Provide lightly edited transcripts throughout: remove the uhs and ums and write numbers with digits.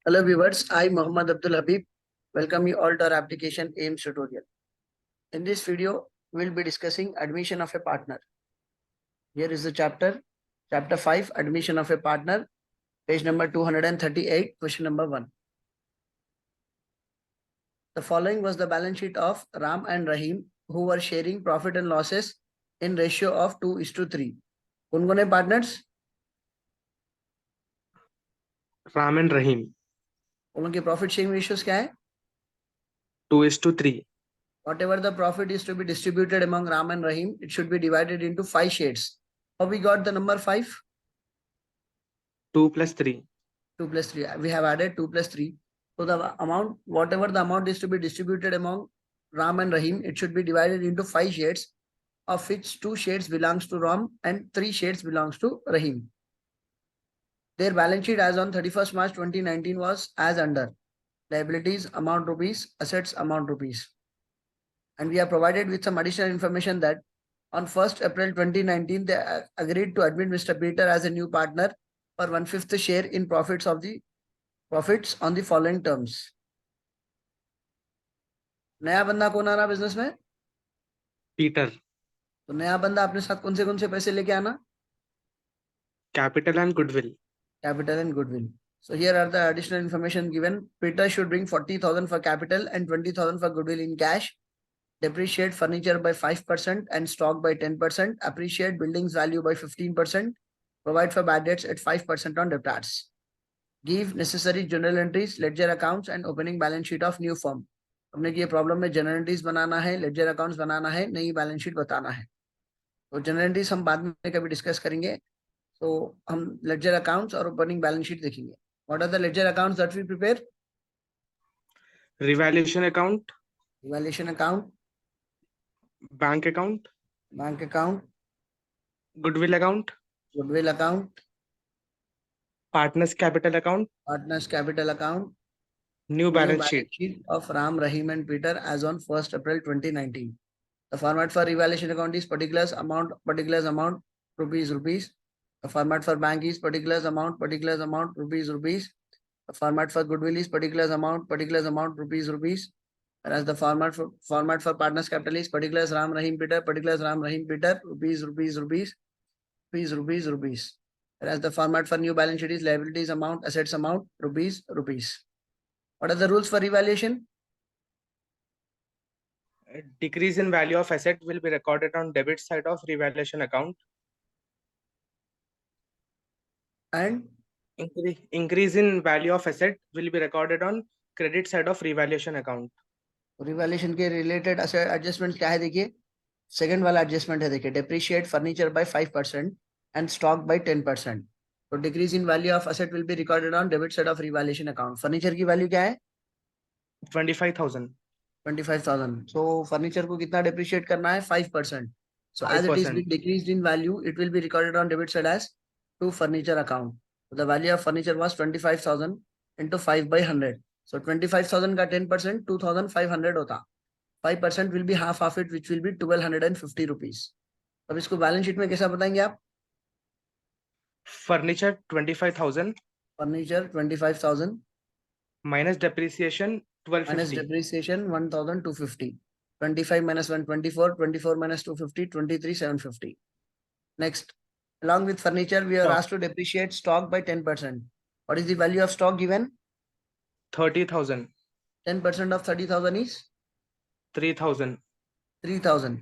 Hello viewers, I Muhammad Abdul Habib welcome you all to our application AIMS tutorial. In this video, we'll be discussing admission of a partner. Here is the chapter 5, admission of a partner, page number 238, question number 1. The following was the balance sheet of Ram and Rahim who were sharing profit and losses in ratio of 2:3. कौन-कौन है partners? Ram and रहीम. उनके profit sharing ratios क्या है? 2:3. Whatever the profit is to be distributed among Ram and Rahim, it should be divided into 5 shares. How we got the number 5? 2 plus 3. 2 plus 3. We have added 2 plus 3. So the amount, whatever the amount is to be distributed among Ram and Rahim, it should be divided into 5 shares, of which 2 shares belongs to Ram and 3 shares belongs to Rahim. Their balance sheet as on 31st March 2019 was as under: liabilities amount rupees, assets amount rupees. And we are provided with some additional information that on 1st April 2019, they agreed to admit Mr. Peter as a new partner for 1/5 share in profits on the following terms. नया बंदा कौन आ रहा business में? Peter. तो नया बंदा अपने साथ कौन से पैसे लेके आना? Capital and goodwill. Capital and goodwill. So here are the additional information given. Peter should bring 40,000 for capital and 20,000 for goodwill in cash. Depreciate furniture by 5% and stock by 10%. Appreciate buildings value by 15%. Provide for bad debts at 5% on debtors. Give necessary journal entries, ledger accounts and opening balance sheet of new firm. हमने ये problem में general entries बनाना है, ledger accounts बनाना है, नई balance sheet बताना है. तो general entries हम बाद में कभी डिस्कस करेंगे. तो हम लेजर अकाउंट्स और ओपनिंग बैलेंस शीट देखेंगे. What are the ledger accounts that we prepare? Revaluation account, revaluation account, bank account, goodwill account, partners capital account, new new balance balance sheet. sheet of Ram, Rahim and Peter as on 1st April 2019. The format for revaluation account is particulars amount, rupees. The format for bank is particulars amount, rupees. The format for goodwill is particulars amount, rupees. Whereas the format for partners capital is particulars Ram, Rahim, Peter, rupees. Whereas the format for new balance sheet is liabilities amount, assets amount, rupees. What are the rules for revaluation? Decrease in value of asset will be recorded on debit side of revaluation account. And increase in value of asset will be recorded on credit side of revaluation account. Revaluation के related adjustment क्या है? देखिए second वाला adjustment है. देखिए depreciate furniture by 5% and stock by 10%. तो decrease in value of asset will be recorded on debit side of revaluation account. Furniture की value क्या है? 25,000. सो फर्नीचर को कितना डेप्रिशिएट करना है? 5%. So as it is being decreased in value, it will be recorded on debit side as to furniture account. So the value of furniture was 25,000 into 5 by 100. So 25,000 का 10% 2,500 होता. 5% will be half of it, which will be 1,250 rupees. अब इसको balance sheet में कैसा बताएंगे आप? Furniture 25,000. Furniture 25,000 minus depreciation 1250. minus depreciation 1,250. 25 minus 1, 24. 24 minus 250, 23,750. Next, along with furniture, we are asked to depreciate stock by 10%. What is the value of stock given? 30,000. 10% of 30,000 is 3,000. 3,000.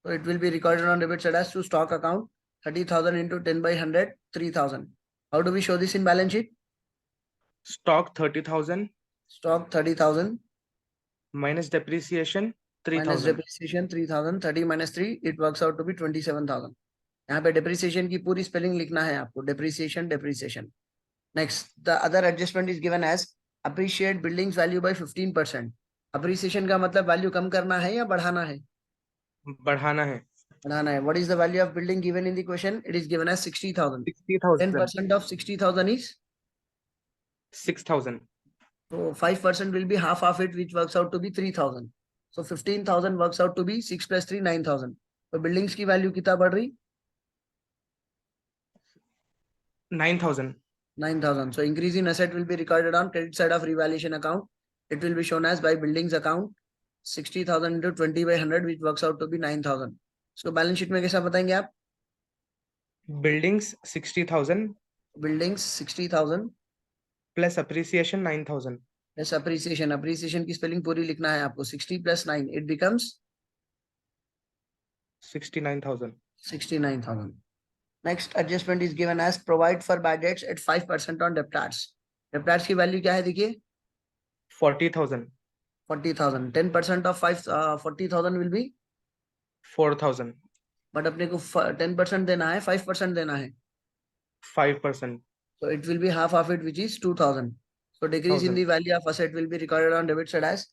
So it will be recorded on debit side as to stock account. 30,000 into 10 by 100, 3,000. How do we show this in balance sheet? Stock 30,000. Stock 30,000. Minus depreciation 3,000. Minus depreciation 3,000. 30 minus 3, it works out to be 27,000. यहाँ पे depreciation की पूरी spelling लिखना है आपको. Depreciation. Next, the other adjustment is given as appreciate buildings value by 15%. Appreciation का मतलब value कम करना है या बढ़ाना है? बढ़ाना है. What is the value of building given in the question? It is given as 60,000. 10% of 60,000 is 6,000. So 5% will be half of it, which works out to be 3,000. So 15,000 works out to be 6 plus 3, 9,000. So buildings की value कितना बढ़ रही? 9,000. 9,000. So increase in asset will be recorded on credit side of revaluation account. It will be shown as by buildings account 60,000 into 20 by 100, which works out to be 9,000. So balance sheet में कैसा बताएंगे आप? Buildings 60,000 Buildings 60,000 plus appreciation 9,000. plus appreciation. Appreciation की spelling पूरी लिखना है आपको. 60 plus 9, it becomes 69,000. 69,000. Next adjustment is given as provide for bad debts at 5% on debtors. Debtors की वैल्यू क्या है देखिए? 40,000. 40,000. 10% of 40,000 will be 4,000. बट अपने को 10% देना है, 5% देना है. 5%. So it will be half of it, which is 2,000. So decrease in the value of asset will be recorded on debit side as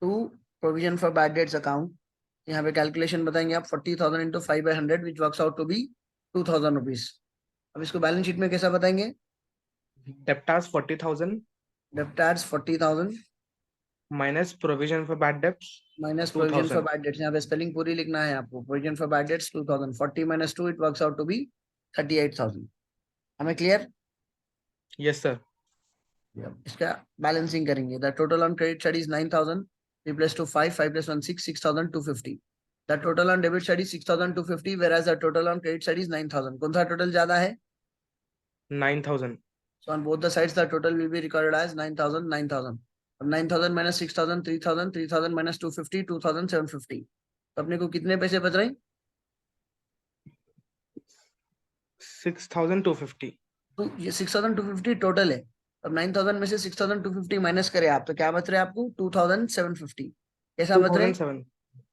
2 provision for bad debts account. यहाँ पे calculation बताएंगे आप 40,000 into 5 by 100, which works out to be 2,000 rupees. अब इसको balance sheet में कैसा बताएंगे? Debtors 40,000 Debtors 40,000 minus provision for bad debts minus provision for 2,000. bad debts. यहाँ पे स्पेलिंग पूरी लिखना है आपको. Provision for bad debts 2,000. 40 minus 2, it works out to be 38,000. हमें क्लियर? Yes, sir. इसका बैलेंसिंग करेंगे. The total on credit side is 9,000. 3 plus 2 5, 5 plus 1 6, 6,250. The total on debit side is 6,250, whereas the total on credit side is 9,000. कौन सा total ज्यादा है? 9,000. So on both the sides the total will be recorded as 9,000, 9,000. अब 9,000 minus 6,000, 3,000, 3,000 minus 250, 2,750. तो अपने को कितने पैसे बच रहे हैं? 6,250. तो ये 6,250 टोटल है. अब 9,000 में से 6,250 माइनस करें आप तो क्या बच रहे हैं आपको? 2,750. कैसा बच रहे हैं? 2,007.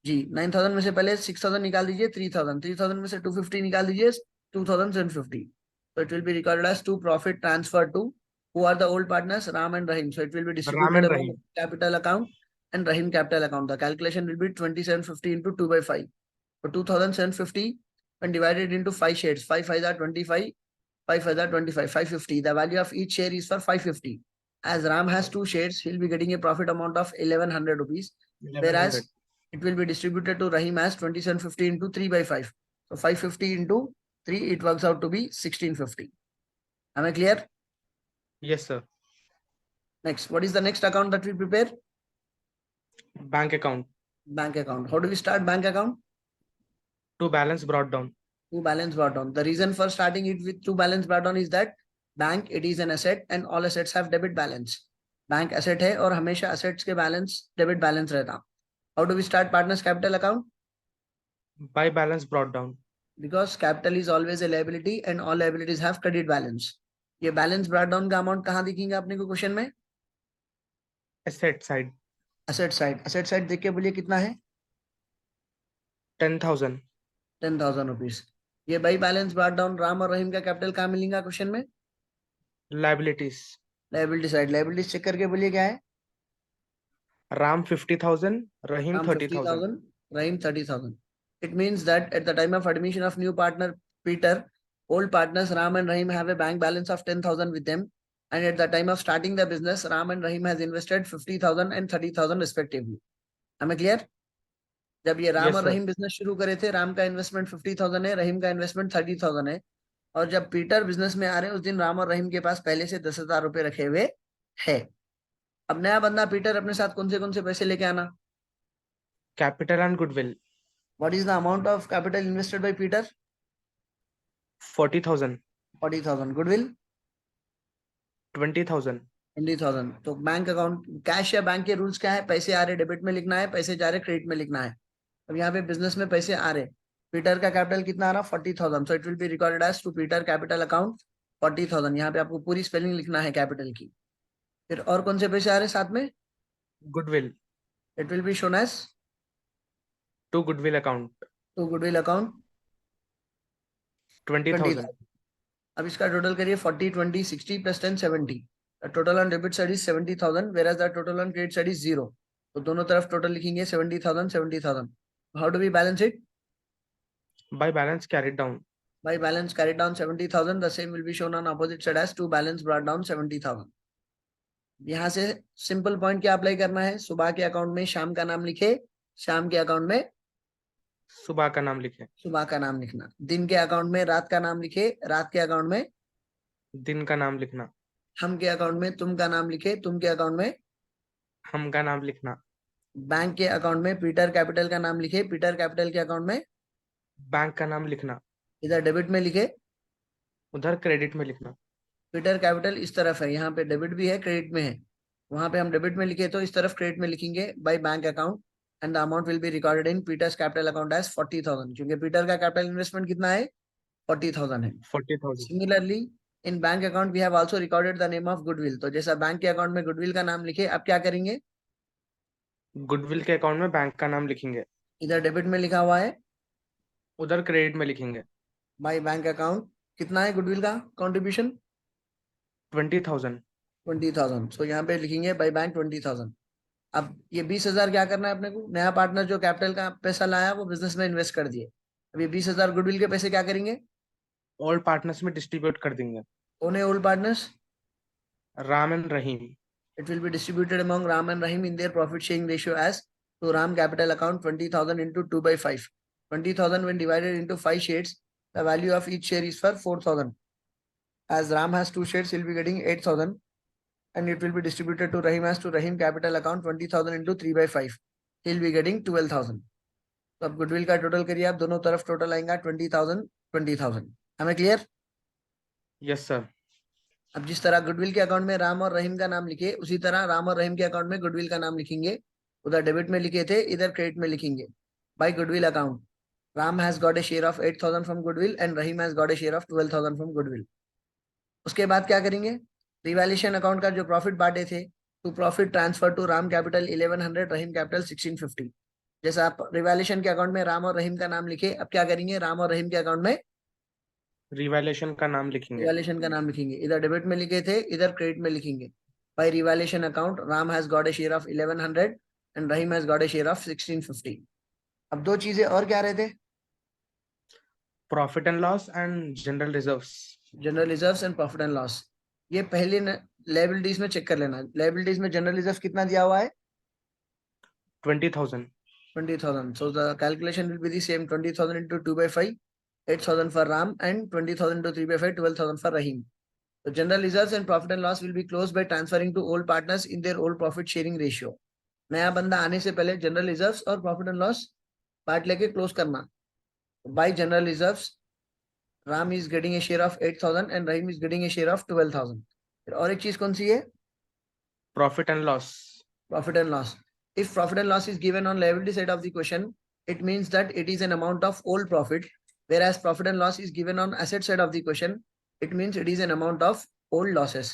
जी 9,000 में से पहले 6,000 निकाल दीजिए, 3,000, 3,000 में से 250 निकाल दीजिए, 2,750. So it will be recorded as to profit transfer to who are the old partners, Ram and Rahim. So it will be Ram distributed and among Rahim. capital account and Rahim capital account. The calculation will be 2,750 into 2 by 5. So 2,750 when divided into 5 shares, 5 5 are 25, 5 5 are 25, 550. The value of each share is for 550. As Ram has 2 shares, he'll be getting a profit amount of 1,100 rupees. 1,100. Whereas it will be distributed to Rahim as 2,750 into 3 by 5. So 550 into 3, it works out to be 1,650. Am I clear? Yes, sir. Next, what is the next account that we prepare? Bank account. Bank account. How do we start bank account? To balance brought down. To balance brought down. The reason for starting it with to balance brought down is that bank, it is an asset and all assets have debit balance. Bank asset है और हमेशा assets के balance debit balance रहता. How do we start partners capital account? By balance brought down. Because capital is always a liability and all liabilities have credit balance. ये balance brought down का amount कहाँ दिखेंगे आपने को question में? Asset side. Asset side. Asset side देख के बोलिए कितना है? 10,000. 10,000 rupees. ये by balance brought down Ram और रहीम का कैपिटल कहाँ मिलेगा क्वेश्चन में? Liabilities. Liability side. Liabilities check करके बोलिए क्या है? Ram 50,000. Rahim Ram 30,000. 50,000, Rahim 30,000. It means that at the time of admission of new partner Peter, old partners Ram and Rahim have a bank balance of 10,000 with them, and at the time of starting the business, Ram and Rahim has invested 50,000 and 30,000 respectively. Am I clear? जब ये Ram Yes, और sir. रहीम business शुरू करे थे, राम का investment 50,000 है, रहीम का investment 30,000 है. और जब पीटर बिजनेस में आ रहे हैं उस दिन राम और रहीम के पास पहले से 10,000 रुपए रखे हुए है. अब नया बंदा पीटर अपने साथ कौन से पैसे लेके आना? Capital and goodwill. What is the amount of capital invested by Peter? 40,000. 40,000. Goodwill 20,000. 20,000. तो बैंक अकाउंट कैश या बैंक के रूल्स क्या है? पैसे आ रहे डेबिट में लिखना है, पैसे जा रहे क्रेडिट में लिखना है. अब यहाँ पे बिजनेस में पैसे आ रहे, पीटर का कैपिटल कितना आ रहा? 40,000. So it will be recorded as to Peter capital account 40,000. यहाँ पे आपको पूरी स्पेलिंग लिखना है कैपिटल की. फिर और कौन से पैसे आ रहे साथ में? Goodwill. It will be shown as To goodwill account. To goodwill account 20,000. 20,000. अब इसका टोटल करिए 40, 20, 60 plus 10, 70. The total on debit side is 70,000, whereas the total on credit side is 0. तो दोनों तरफ टोटल लिखेंगे 70,000, 70,000. How do we balance it? By balance carried down. By balance carried down 70,000, the same will be shown on opposite side as to balance brought down 70,000. यहाँ से simple point क्या apply करना है? सुबह के अकाउंट में शाम का नाम लिखे, शाम के अकाउंट में सुबह का नाम लिखे. सुबह का नाम लिखना. दिन के अकाउंट में रात का नाम लिखे, रात के अकाउंट में दिन का नाम लिखना, हम के अकाउंट में तुम का नाम लिखे, तुम के अकाउंट में हम का नाम लिखना, बैंक के अकाउंट में पीटर कैपिटल का नाम लिखे, पीटर कैपिटल के अकाउंट में बैंक का नाम लिखना, इधर डेबिट में लिखे, उधर क्रेडिट में लिखना। पीटर कैपिटल इस तरफ है, यहाँ पे डेबिट भी है क्रेडिट में है, वहां पे हम डेबिट में लिखे तो इस तरफ क्रेडिट में लिखेंगे by bank account and the amount will be recorded in Peter's capital account as 40,000, क्योंकि पीटर का कैपिटल इन्वेस्टमेंट कितना है, 40,000 है। 40,000। Similarly in bank account we have also recorded the name of goodwill, तो जैसा बैंक के अकाउंट में goodwill का नाम लिखे, अब क्या करेंगे, गुडविल के अकाउंट में बैंक का नाम लिखेंगे, इधर डेबिट में लिखा हुआ है उधर क्रेडिट में लिखेंगे। बाय बैंक अकाउंट, कितना है गुडविल का कॉन्ट्रीब्यूशन, 20,000। 20,000, सो यहाँ पे लिखेंगे बाय बैंक 20,000। अब ये 20,000 क्या करना है अपने को, नया पार्टनर जो कैपिटल का पैसा लाया वो बिजनेस में इन्वेस्ट कर दिए, अब ये 20,000 गुडविल के पैसे क्या करेंगे, ऑल पार्टनर्स में डिस्ट्रीब्यूट कर देंगे। कौन है old partners, Ram and Rahim. it will be distributed among Ram and Rahim in their profit sharing ratio as to Ram capital account 20,000 into 2 by 5. 20,000 when divided into 5 shares, the value of each share is for 4,000. As Ram has 2 shares, he'll be getting 8,000 and it will be distributed to Rahim as to Rahim capital account 20,000 into 3 by 5. He'll be getting 12,000. तो अब goodwill का total करिए आप, दोनों तरफ total आएगा 20,000 20,000। हमें clear. Yes sir. अब जिस तरह गुडविल के अकाउंट में राम और रहीम का नाम लिखे, उसी तरह राम और रहीम के अकाउंट में गुडविल का नाम लिखेंगे, उधर डेबिट में लिखे थे, इधर क्रेडिट में लिखेंगे by goodwill account. Ram has got a share of 8,000 from goodwill and Rahim has got a share of 12,000 from goodwill. उसके बाद क्या करेंगे, रिवैल्यूएशन अकाउंट का जो प्रॉफिट बांटे थे, to profit transfer to Ram capital 1100, Rahim capital 1650। जैसा आप रिवैल्यूएशन के अकाउंट में राम और रहीम का नाम लिखे, अब क्या करेंगे, राम और रहीम के अकाउंट में रिवैल्यूएशन का नाम लिखेंगे। रिवैल्यूएशन का नाम लिखेंगे, इधर डेबिट में लिखे थे, इधर क्रेडिट में लिखेंगे by revaluation account. Ram has got a share of 1100 and Rahim has got a share of 1650। अब दो चीजें और क्या रहते, profit and loss and general reserves. General reserves and profit and loss. ये पहले लायबिलिटीज में चेक कर लेना, लायबिलिटीज में जनरल रिजर्व कितना दिया हुआ है, 20,000। 20,000। So the calculation will be the same, 20,000 into 2 by 5, 8,000 for Ram and 20,000 into 3 by 5, 12,000 for Rahim. So general reserves and profit and loss will be closed by transferring to old partners in their old profit sharing ratio. नया बंदा आने से पहले general reserves और profit and loss part लेके close करना। Bye general reserves Ram is getting a share of 8,000 and Rahim is getting a share of 12,000। फिर और एक चीज कौन सी है, profit and loss. profit and loss. If profit and loss is given on liability side of the question, it means that it is an amount of old profit, whereas profit and loss is given on asset side of the question, it means it is an amount of old losses.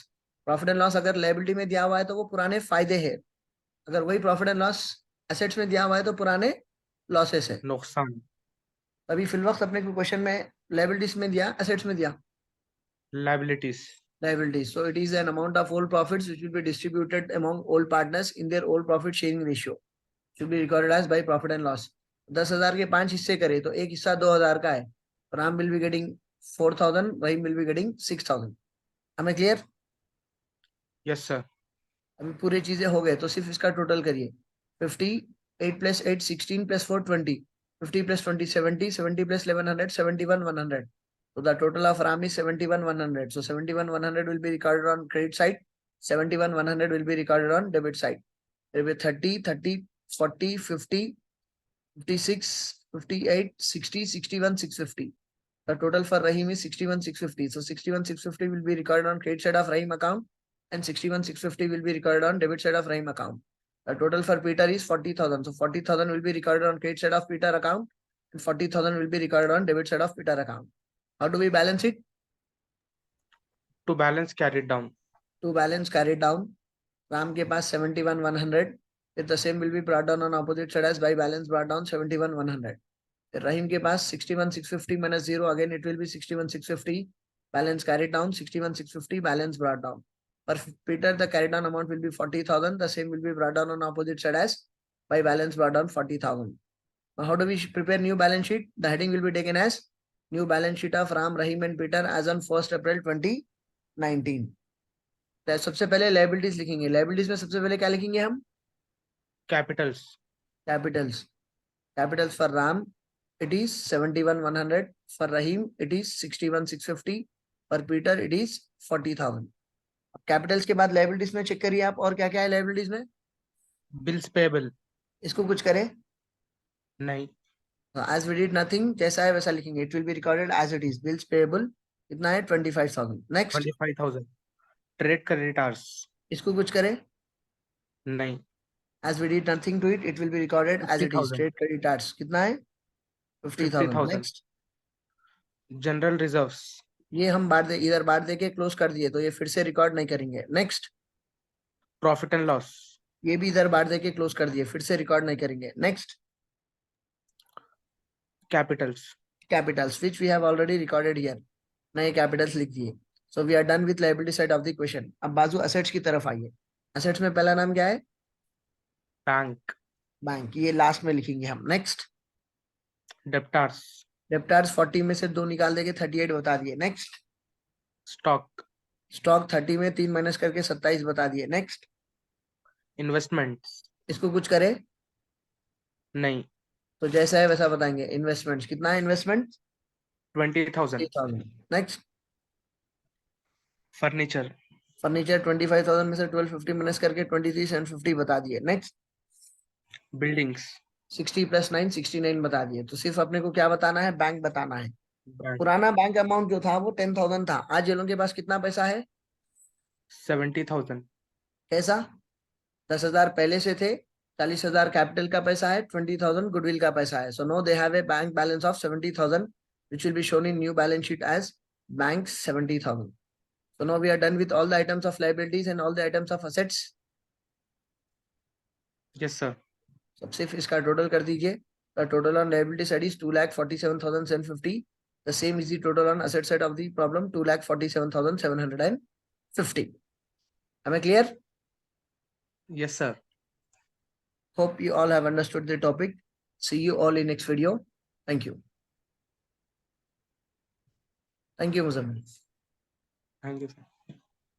Profit and loss अगर liability में दिया हुआ है तो वो पुराने फायदे हैं, अगर वही profit and loss assets में दिया हुआ है तो पुराने losses है। नुकसान। अभी फिल वक्त अपने को क्वेश्चन में liabilities में दिया, assets में दिया liabilities. liabilities. So it is an amount of old profits which will be distributed among old partners in their old profit sharing ratio. Should be recorded as by profit and loss. 10,000 के 5 हिस्से करे तो एक हिस्सा 2,000 का है, Ram will be getting 4,000, Rahim will be getting 6,000। हमें clear. Yes sir. अभी पूरी चीजें हो गए तो सिर्फ इसका टोटल करिए, 50, 8 plus 8 16 plus 4 20, 50 plus 20 70, 70 plus 1100 71 100. So the total of RAM is 71 100. So 71 100 will be recorded on credit side, 71 100 will be recorded on debit side. There will be 30 30 40 50 56 58 60 61 650. The total for Rahim is 61 650. So 61 650 will be recorded on credit side of Rahim account and 61 650 will be recorded on debit side of Rahim account. The total for Peter is 40,000. So 40,000 will be recorded on credit side of Peter account and 40,000 will be recorded on debit side of Peter account. How do we balance it? To balance carried down. To balance carried down, Ram के पास 71 100. If the same will be brought down on opposite side as by balance brought down 71 100. Rahim के पास 61 650 minus 0, again it will be 61 650. Balance carried down 61 650, balance brought down. For Peter, the carried down amount will be 40,000. The same will be brought down on opposite side as by balance brought down 40,000. Now, how do we prepare new balance sheet? The heading will be taken as new balance sheet of Ram, Rahim and Peter as on 1st April 2019. तो सबसे पहले liabilities लिखेंगे, liabilities में सबसे पहले क्या लिखेंगे हम, Capitals. Capitals. Capitals for Ram it is 71 100, for Rahim it is 61 650, पर पीटर इट इज 40,000. कैपिटल्स के बाद लाइबिलिटीज में चेक करिए आप, और क्या क्या है लाइबिलिटीज में. बिल्स पेबल इसको कुछ करें. नहीं. एज वी डिड नथिंग, जैसा है वैसा लिखेंगे. It will be recorded as it is. Bills payable कितना है 25,000. नेक्स्ट. 25,000. ट्रेड क्रेडिटर्स इसको कुछ करें. नहीं. As we did nothing to it, it will be recorded as it is. 50,000. Trade creditors कितना है 50,000. 50,000. Next. जनरल रिजर्व्स ये हम इधर बार दे के क्लोज कर दिए, तो ये फिर से रिकॉर्ड नहीं करेंगे. नेक्स्ट. प्रॉफिट एंड लॉस ये भी इधर बार दे के क्लोज कर दिए, फिर से रिकॉर्ड नहीं करेंगे. Next. Capitals Capitals which we have already recorded here. नए कैपिटल्स लिख दिए. So we are done with liability side of the question. अब बाजू असेट्स की तरफ आइए. असेट्स में पहला नाम क्या है. बैंक. बैंक. ये लास्ट में लिखेंगे हम. नेक्स्ट. डेप्टार्स डेप्टार्स 40 में से 2 निकाल देंगे, 38 बता दिए. नेक्स्ट. स्टॉक स्टॉक 30 में 3 माइनस करके 27 बता दिए. नेक्स्ट. इन्वेस्टमेंट्स इसको कुछ करे. नहीं. तो जैसा है वैसा बताएंगे. इन्वेस्टमेंट्स कितना है. इन्वेस्टमेंट 20,000. नेक्स्ट. फर्नीचर फर्नीचर 25,000 में से 1250 माइनस करके 23,750 बता दिए. नेक्स्ट. बिल्डिंग्स 60 + 9 69 बता दिए. तो सिर्फ अपने को क्या बताना है. बैंक बताना है. बैंक पुराना बैंक अमाउंट जो था वो 10,000 था. आज ये लोगों के पास कितना पैसा है. 70,000. कैसा. 10,000 पहले से थे. 40,000 कैपिटल का पैसा है. 20,000 गुडविल का पैसा है. So no they have a bank balance of 70,000 which will be shown in new balance sheet as bank 70,000. So now we are done with all the items of liabilities and all the items of assets. Yes sir. सबसे इसका total कर दीजिए. The total on liability side is 2,47,750. The same is the total on asset side of the problem, 2,47,750. Am I clear? Yes sir. Hope you all have understood the topic. See you all in next video. Thank you. Thank you, Muzammil. Thank you sir.